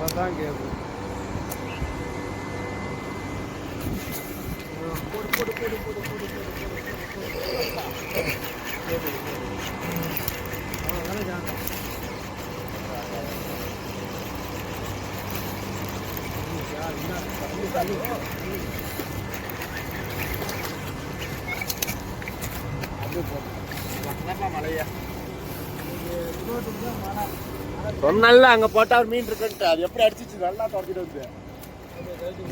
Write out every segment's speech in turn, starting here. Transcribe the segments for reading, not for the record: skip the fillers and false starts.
அதான் கேட்கு. போடு போடு போடு போடு போடு சொன்னால அங்க போட்டா மீன் இருக்குன்ட்டு அது எப்படி அடிச்சிச்சு நல்லா துரத்திட்டு வந்து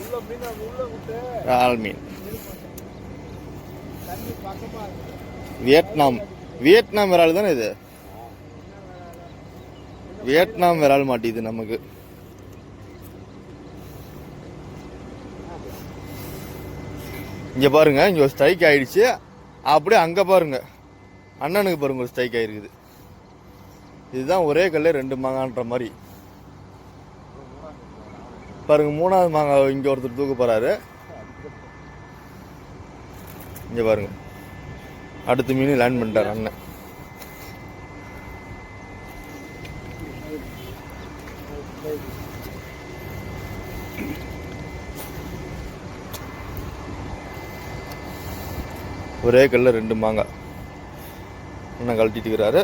உள்ள மீன் உள்ள விட்டு இறால் மீன் தண்ணி பக்கமா இருக்கு. வியட்நாம் விரால் தானே இது. வியட்நாம் விரால் மாட்டிது நமக்கு. இங்க பாருங்க, இங்க ஒரு ஸ்ட்ரைக் ஆயிடுச்சு. அப்படியே அங்க பாருங்க, அண்ணனுக்கு பாருங்க ஒரு ஸ்ட்ரைக் ஆயிருக்குது. இதுதான் ஒரே கல்ல ரெண்டு மாங்கான்ற மாதிரி பாருங்க. மூணாவது மாங்காய் இங்க ஒருத்தர் தூக்க போறாரு. இங்க பாருங்க, அடுத்த மீன் லேண்ட் பண்ணிட்டார் அண்ணன். ஒரே கல்ல ரெண்டு மாங்காய் அண்ணன் கழட்டிட்டு இருக்கிறாரு.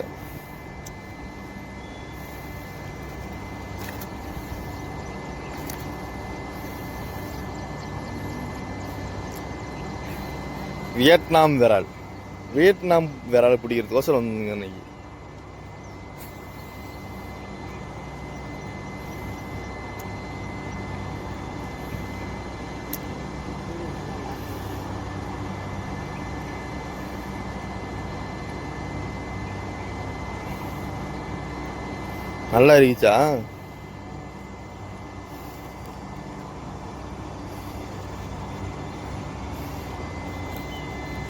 வியட்நாம் விரால் பிடிக்கிறதுக்கோசரம் வந்துங்க இன்னைக்கு. நல்லா இருந்துச்சா?